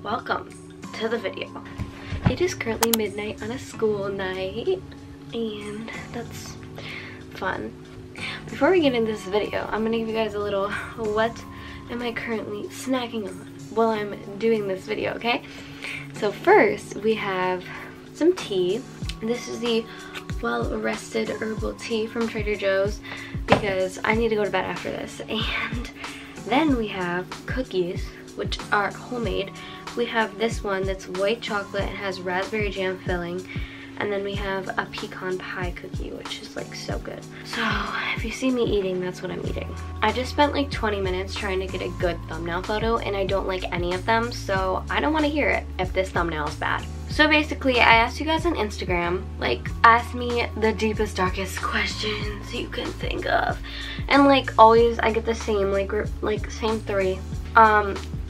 welcome to the video. It is currently midnight on a school night, and that's fun. Before we get into this video, I'm gonna give you guys a little what am I currently snacking on while I'm doing this video, okay? So first, we have some tea. This is the Well Rested Herbal Tea from Trader Joe's because I need to go to bed after this. And then we have cookies, which are homemade. We have this one that's white chocolate and has raspberry jam filling. And then we have a pecan pie cookie, which is like so good. So if you see me eating, that's what I'm eating. I just spent like 20 minutes trying to get a good thumbnail photo, and I don't like any of them, so I don't want to hear it if this thumbnail is bad. So basically, I asked you guys on Instagram, like, ask me the deepest, darkest questions you can think of. And like always, I get the same, like same three.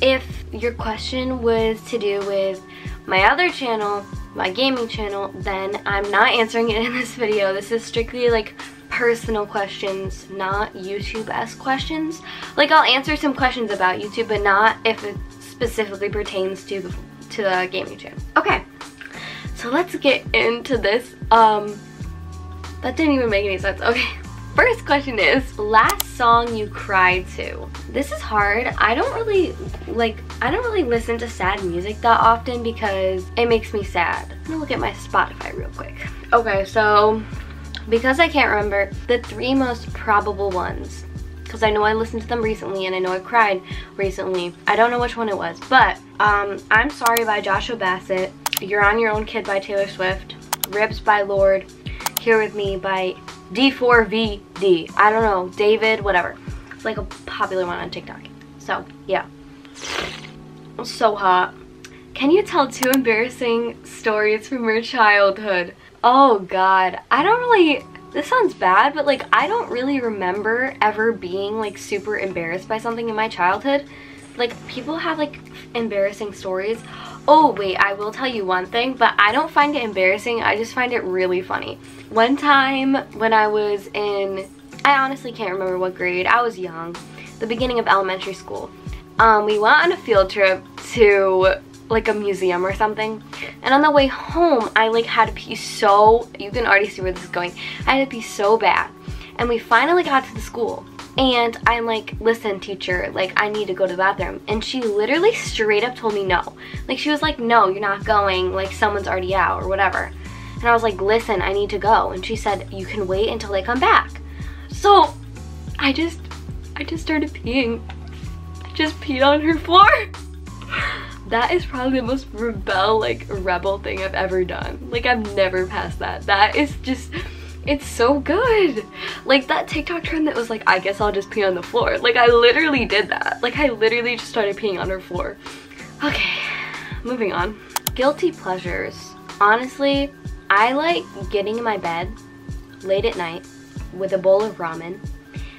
If your question was to do with my other channel, my gaming channel, then I'm not answering it in this video. This is strictly like personal questions, not YouTube-esque questions. Like, I'll answer some questions about YouTube, but not if it specifically pertains to the gaming channel. Okay, so let's get into this. That didn't even make any sense. Okay, first question is, last song you cried to. This is hard. I don't really listen to sad music that often because it makes me sad. I'm gonna look at my Spotify real quick. Okay, so because I can't remember the three most probable ones, because I know I listened to them recently and I know I cried recently. I don't know which one it was, but I'm Sorry by Joshua Bassett, You're on Your Own Kid by Taylor Swift, Ribs by Lorde, Here With Me by D4VD. I don't know, David, whatever. It's like a popular one on TikTok. So, yeah. So hot. Can you tell two embarrassing stories from your childhood? Oh god, I don't really, this sounds bad, but like I don't really remember ever being like super embarrassed by something in my childhood. Like, people have like embarrassing stories. Oh wait, I will tell you one thing, but I don't find it embarrassing, I just find it really funny. One time when I was in, I honestly can't remember what grade, I was young, the beginning of elementary school. We went on a field trip to like a museum or something, and on the way home I like had to pee so, you can already see where this is going, I had to pee so bad. And we finally got to the school, and I'm like, listen teacher, like I need to go to the bathroom. And she literally straight up told me no. Like, she was like, no, you're not going, like someone's already out or whatever. And I was like, listen, I need to go. And she said, you can wait until they come back. So I just started peeing. I just peed on her floor. That is probably the most rebel thing I've ever done. Like, I've never passed that. That is just, it's so good. Like that TikTok trend that was like, I guess I'll just pee on the floor. Like, I literally did that. Like, I literally just started peeing on her floor. Okay, moving on. Guilty pleasures. Honestly, I like getting in my bed late at night with a bowl of ramen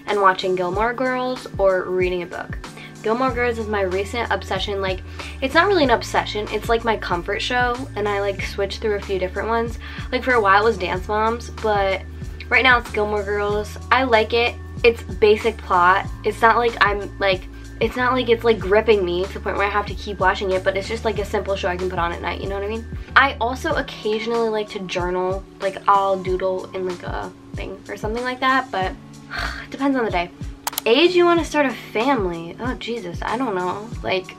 and watching Gilmore Girls or reading a book. Gilmore Girls is my recent obsession. Like, it's not really an obsession, it's like my comfort show, and I like switch through a few different ones. Like, for a while it was Dance Moms, but right now it's Gilmore Girls. I like it. It's basic plot. It's not like it's not like it's like gripping me to the point where I have to keep watching it, but it's just like a simple show I can put on at night, you know what I mean? I also occasionally like to journal. Like, I'll doodle in like a thing or something like that, but it depends on the day. Age you want to start a family? Oh Jesus, I don't know. Like,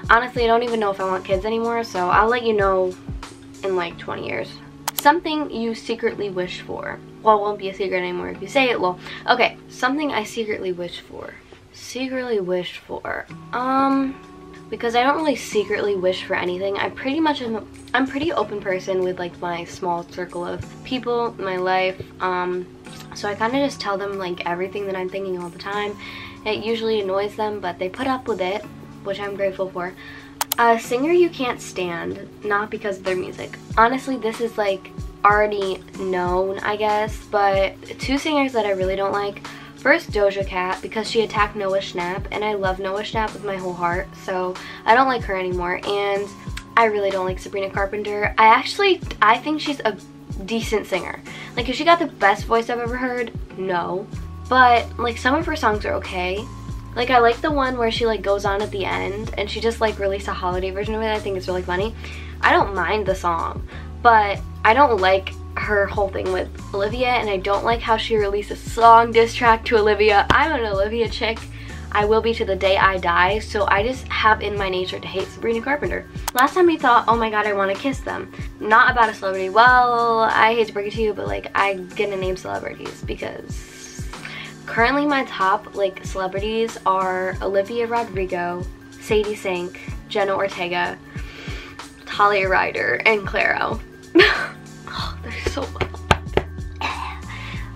honestly, I don't even know if I want kids anymore, so I'll let you know in like 20 years. Something you secretly wish for. Well, it won't be a secret anymore if you say it. Well, okay, something I secretly wish for. Secretly wished for. Because I don't really secretly wish for anything. I'm pretty open person with like my small circle of people in my life. So I kind of just tell them like everything that I'm thinking all the time. It usually annoys them, but they put up with it, which I'm grateful for. A singer you can't stand, not because of their music. Honestly, this is like already known, I guess, but two singers that I really don't like. First, Doja Cat, because she attacked Noah Schnapp, and I love Noah Schnapp with my whole heart, so I don't like her anymore. And I really don't like Sabrina Carpenter. I think she's a decent singer. Like, if she got the best voice I've ever heard, no. But like, some of her songs are okay. Like, I like the one where she like goes on at the end and she just like released a holiday version of it. I think it's really funny. I don't mind the song, but I don't like her whole thing with Olivia, and I don't like how she released a song diss track to Olivia. I'm an Olivia chick. I will be to the day I die, so I just have in my nature to hate Sabrina Carpenter. Last time we thought, oh my god, I want to kiss them. Not about a celebrity. Well, I hate to break it to you, but like, I'm gonna name celebrities because currently my top like celebrities are Olivia Rodrigo, Sadie Sink, Jenna Ortega, Talia Ryder, and Clairo. Oh, they're so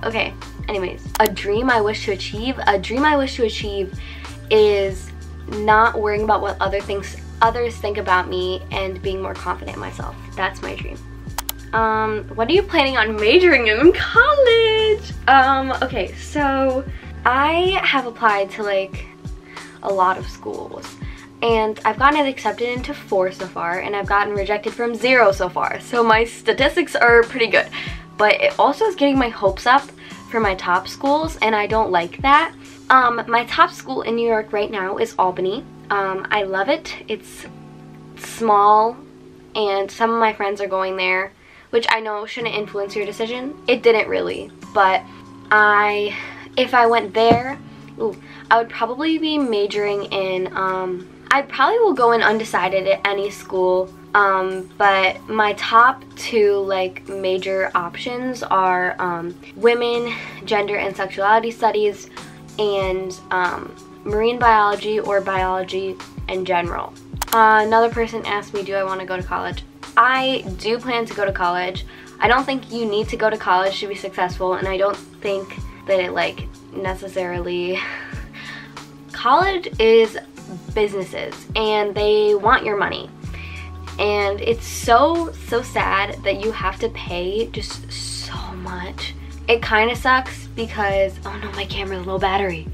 okay. Anyways, a dream I wish to achieve. A dream I wish to achieve is not worrying about what others think about me and being more confident in myself. That's my dream. What are you planning on majoring in college? Okay, so I have applied to like a lot of schools, and I've gotten accepted into 4 so far, and I've gotten rejected from 0 so far. So my statistics are pretty good, but it also is getting my hopes up for my top schools, and I don't like that. My top school in New York right now is Albany. I love it. It's small, and some of my friends are going there, which I know shouldn't influence your decision. It didn't really, but if I went there, I would probably be majoring in, I probably will go in undecided at any school, but my top 2 like major options are women, gender and sexuality studies, and marine biology or biology in general. Another person asked me, do I want to go to college? I do plan to go to college. I don't think you need to go to college to be successful, and I don't think that it like necessarily college is businesses and they want your money, and it's so sad that you have to pay just so much. It kind of sucks because, oh no, my camera's low battery.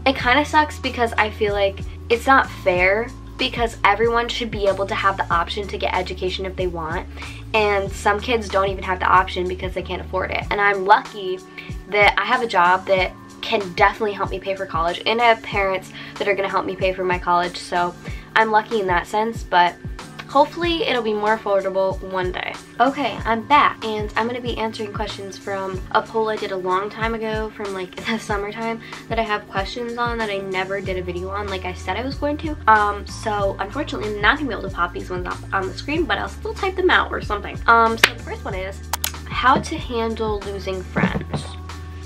It kind of sucks because I feel like it's not fair, because everyone should be able to have the option to get education if they want, and some kids don't even have the option because they can't afford it. And I'm lucky that I have a job that can definitely help me pay for college, and I have parents that are going to help me pay for my college, so I'm lucky in that sense, but hopefully it'll be more affordable one day. Okay, I'm back, and I'm going to be answering questions from a poll I did a long time ago from like the summertime that I have questions on that I never did a video on like I said I was going to. So unfortunately I'm not going to be able to pop these ones up on the screen, but I'll still type them out or something. So the first one is, how to handle losing friends.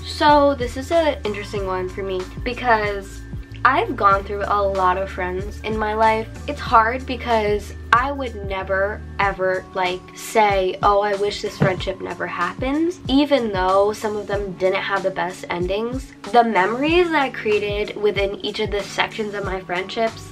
So this is an interesting one for me because I've gone through a lot of friends in my life. It's hard because I would never ever like say, oh, I wish this friendship never happens, even though some of them didn't have the best endings. The memories that I created within each of the sections of my friendships,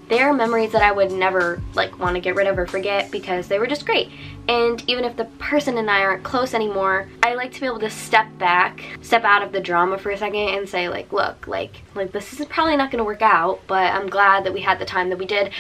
they are memories that I would never like want to get rid of or forget because they were just great. And even if the person and I aren't close anymore, I like to be able to step back, step out of the drama for a second and say like, look, like this is probably not going to work out, but I'm glad that we had the time that we did.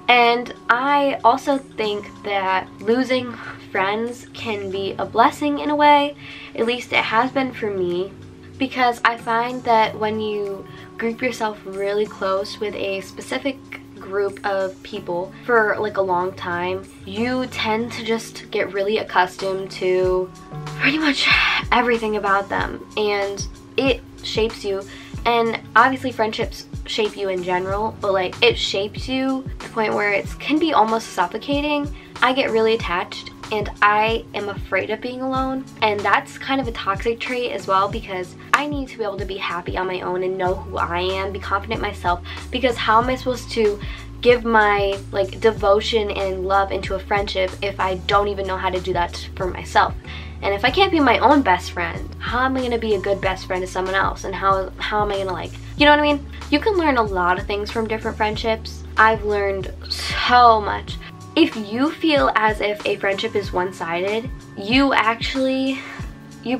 And I also think that losing friends can be a blessing in a way. At least it has been for me, because I find that when you group yourself really close with a specific group of people for like a long time, you tend to just get really accustomed to pretty much everything about them, and it shapes you. And obviously friendships shape you in general, but like it shapes you to the point where it can be almost suffocating. I get really attached and I am afraid of being alone, and that's kind of a toxic trait as well, because I need to be able to be happy on my own and know who I am, be confident in myself, because how am I supposed to give my like devotion and love into a friendship if I don't even know how to do that for myself? And if I can't be my own best friend, how am I going to be a good best friend to someone else? And how am I going to like, you know what I mean? You can learn a lot of things from different friendships. I've learned so much. If you feel as if a friendship is one-sided, you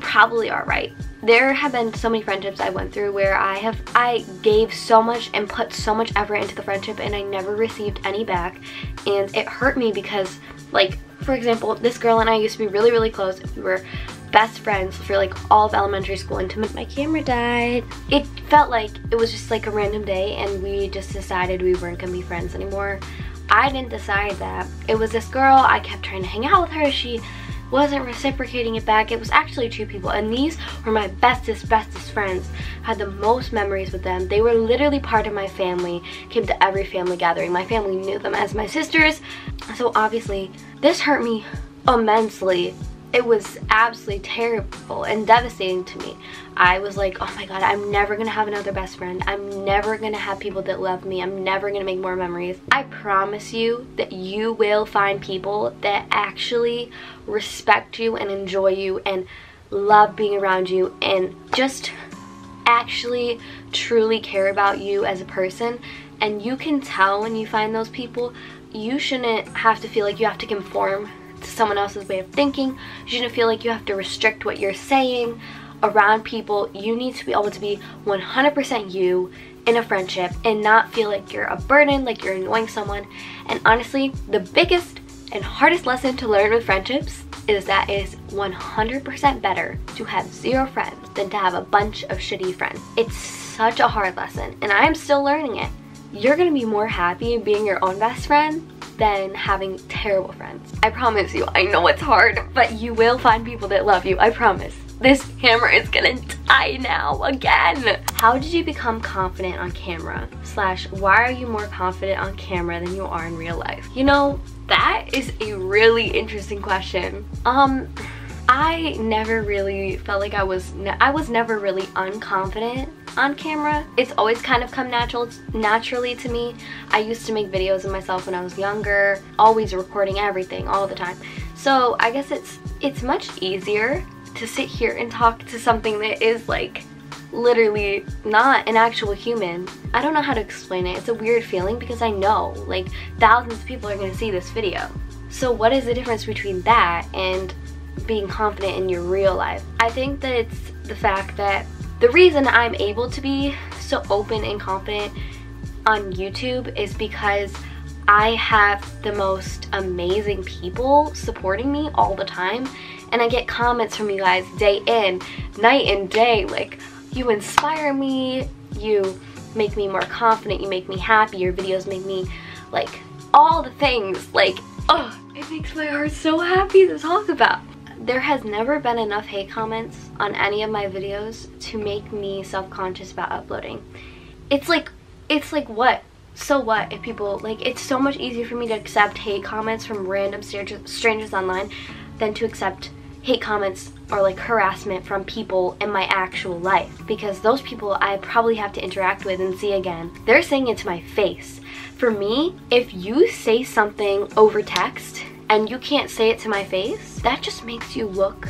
probably are right. There have been so many friendships I went through where I gave so much and put so much effort into the friendship and I never received any back, and it hurt me because, like, for example, this girl and I used to be really, really close. We were best friends for like all of elementary school until my camera died. It felt like it was just like a random day and we just decided we weren't gonna be friends anymore. I didn't decide that. It was this girl, I kept trying to hang out with her, she wasn't reciprocating it back. It was actually 2 people, and these were my bestest friends. I had the most memories with them. They were literally part of my family, came to every family gathering. My family knew them as my sisters, so obviously this hurt me immensely. It was absolutely terrible and devastating to me. I was like, oh my god, I'm never gonna have another best friend. I'm never gonna have people that love me. I'm never gonna make more memories. I promise you that you will find people that actually respect you and enjoy you and love being around you and just actually truly care about you as a person. And you can tell when you find those people. You shouldn't have to feel like you have to conform to someone else's way of thinking. You shouldn't feel like you have to restrict what you're saying around people. You need to be able to be 100% you in a friendship and not feel like you're a burden, like you're annoying someone. And honestly, the biggest and hardest lesson to learn with friendships is that it is 100% better to have 0 friends than to have a bunch of shitty friends. It's such a hard lesson and I'm still learning it. You're gonna be more happy being your own best friend than having terrible friends. I promise you. I know it's hard, but you will find people that love you. I promise. This camera is gonna die now again. How did you become confident on camera? / why are you more confident on camera than you are in real life? You know, that is a really interesting question. I never really felt like I was never really unconfident on camera. It's always kind of come naturally to me. I used to make videos of myself when I was younger, always recording everything all the time. So I guess it's much easier to sit here and talk to something that is like literally not an actual human. I don't know how to explain it. It's a weird feeling because I know like thousands of people are going to see this video. So what is the difference between that and being confident in your real life? I think that it's the fact that the reason I'm able to be so open and confident on YouTube is because I have the most amazing people supporting me all the time, and I get comments from you guys day in, night and day, like, you inspire me, you make me more confident, you make me happy, your videos make me, like, all the things, like, oh, it makes my heart so happy to talk about. There has never been enough hate comments on any of my videos to make me self-conscious about uploading. It's like what? So what if people, like, it's so much easier for me to accept hate comments from random strangers online than to accept hate comments or like harassment from people in my actual life, because those people I probably have to interact with and see again. They're saying it to my face. For me, if you say something over text and you can't say it to my face, that just makes you look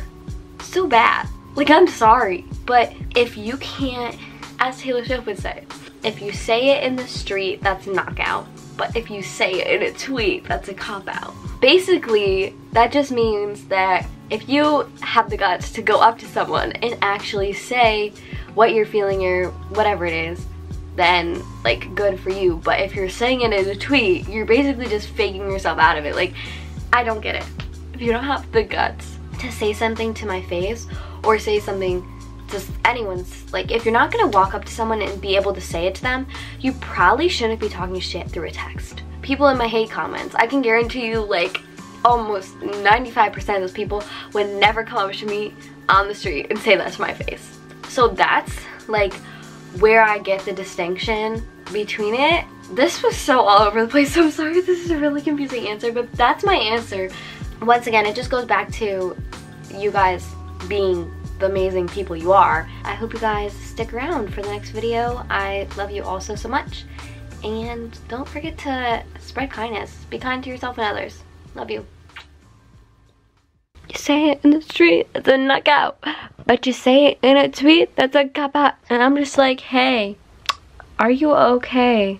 so bad. Like, I'm sorry, but if you can't, as Taylor Swift would say, if you say it in the street, that's a knockout. But if you say it in a tweet, that's a cop-out. Basically, that just means that if you have the guts to go up to someone and actually say what you're feeling or whatever it is, then, like, good for you. But if you're saying it in a tweet, you're basically just faking yourself out of it. Like, I don't get it. If you don't have the guts to say something to my face or say something to anyone's, like, if you're not gonna walk up to someone and be able to say it to them, you probably shouldn't be talking shit through a text. People in my hate comments, I can guarantee you, like, almost 95% of those people would never come up to me on the street and say that to my face. So that's, like, where I get the distinction between it. This was so all over the place, so I'm sorry this is a really confusing answer, but that's my answer. Once again, it just goes back to you guys being the amazing people you are. I hope you guys stick around for the next video. I love you all so much, and don't forget to spread kindness. Be kind to yourself and others. Love you. You say it in the street, that's a knockout, but you say it in a tweet, that's a cop out. And I'm just like, hey, are you okay?